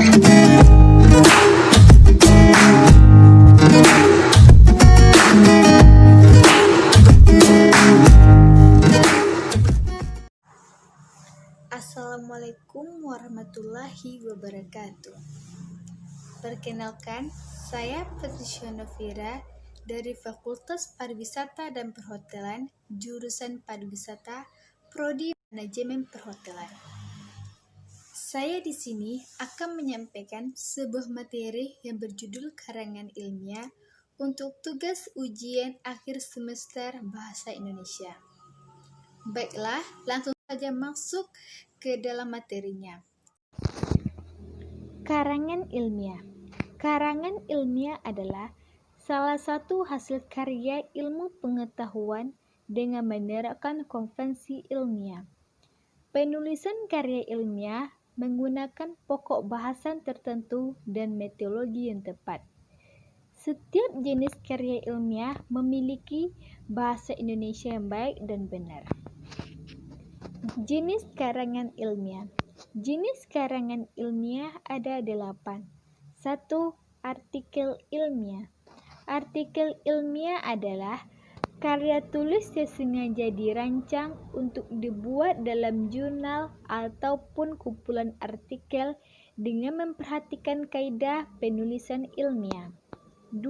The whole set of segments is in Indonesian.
Assalamualaikum warahmatullahi wabarakatuh. Perkenalkan, saya Patricia Novira dari Fakultas Pariwisata dan Perhotelan, jurusan Pariwisata, Prodi Manajemen Perhotelan. Saya di sini akan menyampaikan sebuah materi yang berjudul karangan ilmiah untuk tugas ujian akhir semester Bahasa Indonesia. Baiklah, langsung saja masuk ke dalam materinya. Karangan ilmiah. Karangan ilmiah adalah salah satu hasil karya ilmu pengetahuan dengan menerapkan konvensi ilmiah. Penulisan karya ilmiah menggunakan pokok bahasan tertentu dan metodologi yang tepat. Setiap jenis karya ilmiah memiliki bahasa Indonesia yang baik dan benar. Jenis karangan ilmiah. Jenis karangan ilmiah ada 8. 1. Artikel ilmiah. Artikel ilmiah adalah karya tulis yang sengaja dirancang untuk dibuat dalam jurnal ataupun kumpulan artikel dengan memperhatikan kaidah penulisan ilmiah. 2.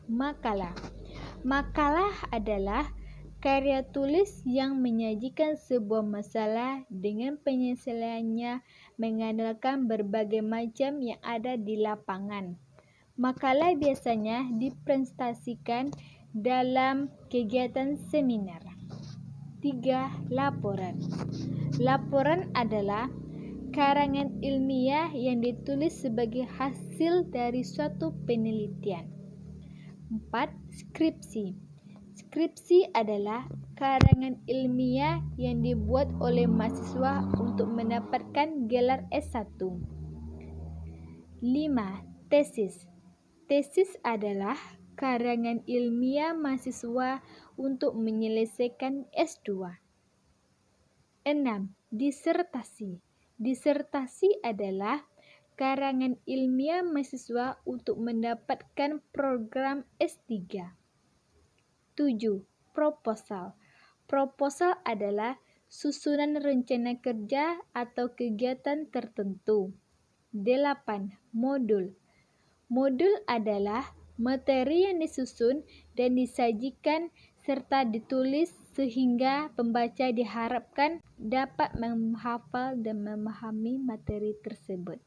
Makalah. Makalah adalah karya tulis yang menyajikan sebuah masalah dengan penyelesaiannya mengandalkan berbagai macam yang ada di lapangan. Makalah biasanya dipresentasikan dalam kegiatan seminar. 3. Laporan. Laporan adalah karangan ilmiah yang ditulis sebagai hasil dari suatu penelitian. 4. Skripsi. Skripsi adalah karangan ilmiah yang dibuat oleh mahasiswa untuk mendapatkan gelar S1. 5. Tesis. Tesis adalah karangan ilmiah mahasiswa untuk menyelesaikan S2. 6. Disertasi. Disertasi adalah karangan ilmiah mahasiswa untuk mendapatkan program S3. 7. Proposal. Proposal adalah susunan rencana kerja atau kegiatan tertentu. 8. Modul. Modul adalah materi yang disusun dan disajikan serta ditulis sehingga pembaca diharapkan dapat menghafal dan memahami materi tersebut.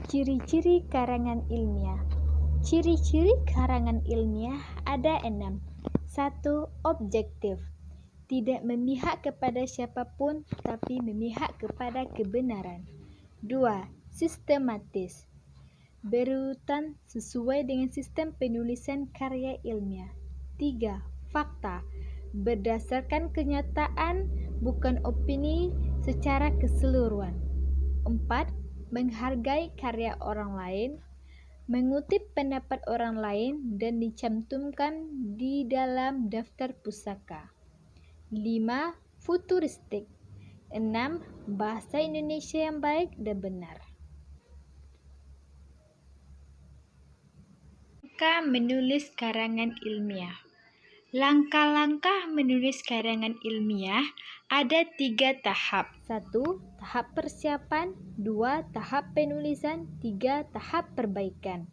Ciri-ciri karangan ilmiah. Ciri-ciri karangan ilmiah ada 6. 1. Objektif. Tidak memihak kepada siapapun, tapi memihak kepada kebenaran. 2. Sistematis. Berurutan sesuai dengan sistem penulisan karya ilmiah. 3. Fakta. Berdasarkan kenyataan, bukan opini secara keseluruhan. 4. Menghargai karya orang lain. Mengutip pendapat orang lain dan dicantumkan di dalam daftar pusaka. 5. Futuristik. 6. Bahasa Indonesia yang baik dan benar. Langkah menulis karangan ilmiah. Langkah-langkah menulis karangan ilmiah ada 3 tahap. 1. Tahap persiapan. 2. Tahap penulisan. 3. Tahap perbaikan.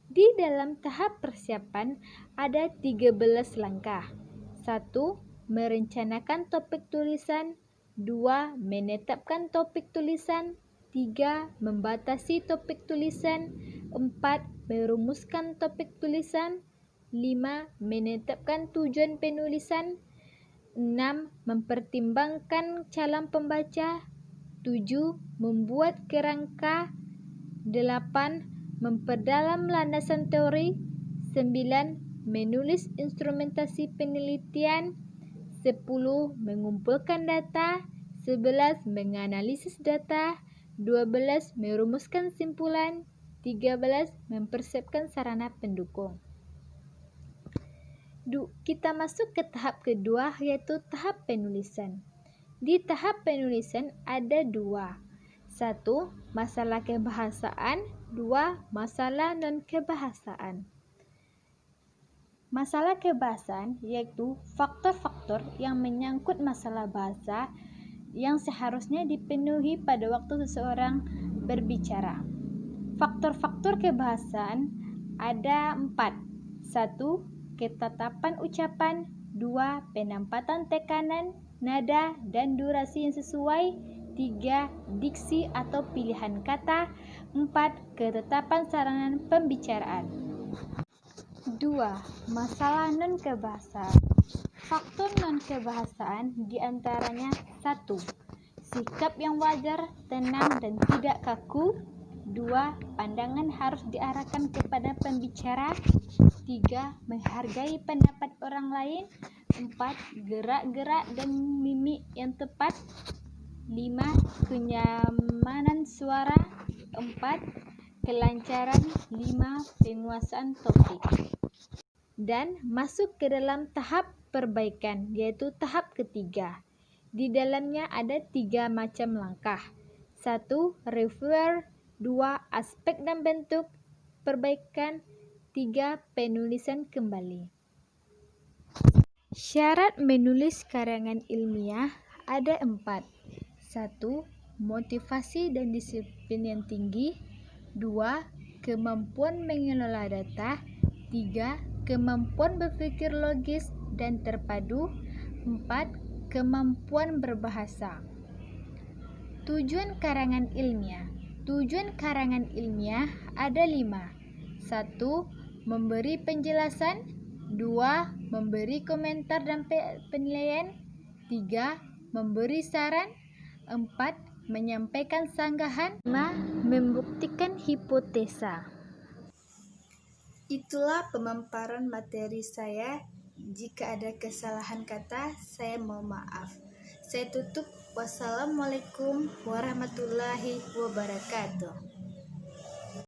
Di dalam tahap persiapan ada 13 langkah. 1. Merencanakan topik tulisan. 2. Menetapkan topik tulisan. 3. Membatasi topik tulisan. 4. Merumuskan topik tulisan. 5. Menetapkan tujuan penulisan. 6. Mempertimbangkan calon pembaca. 7. Membuat kerangka. 8. Memperdalam landasan teori. 9. Menulis instrumentasi penelitian. 10. Mengumpulkan data. 11. Menganalisis data. 12. Merumuskan simpulan. 13. Mempersiapkan sarana pendukung. Kita masuk ke tahap kedua, yaitu tahap penulisan. Di tahap penulisan ada 2. 1. Masalah kebahasaan. 2. Masalah non-kebahasaan. Masalah kebahasaan yaitu faktor-faktor yang menyangkut masalah bahasa yang seharusnya dipenuhi pada waktu seseorang berbicara. Faktor-faktor kebahasaan ada 4. 1. Ketetapan ucapan. 2. Penempatan tekanan, nada, dan durasi yang sesuai. 3. Diksi atau pilihan kata. 4. Ketetapan sarana pembicaraan. 2. Masalah non-kebahasaan. Faktor non-kebahasaan diantaranya 1. Sikap yang wajar, tenang, dan tidak kaku. 2. Pandangan harus diarahkan kepada pembicara. 3. Menghargai pendapat orang lain. 4. Gerak-gerak dan mimik yang tepat. 5. Kenyamanan suara. 4. Kelancaran. 5. Penguasaan topik. Dan masuk ke dalam tahap perbaikan, yaitu tahap ketiga. Di dalamnya ada 3 macam langkah. 1. Reviewer. 2. Aspek dan bentuk perbaikan. 3. Penulisan kembali. Syarat menulis karangan ilmiah ada 4. 1. Motivasi dan disiplin yang tinggi. 2. Kemampuan mengelola data. 3. Kemampuan berpikir logis dan terpadu. 4. Kemampuan berbahasa. Tujuan karangan ilmiah. Tujuan karangan ilmiah ada 5. 1. Memberi penjelasan. 2. Memberi komentar dan penilaian. 3. Memberi saran. 4. Menyampaikan sanggahan. 5. Membuktikan hipotesa. Itulah pemaparan materi saya. Jika ada kesalahan kata, saya mohon maaf. Saya tutup. Wassalamualaikum warahmatullahi wabarakatuh.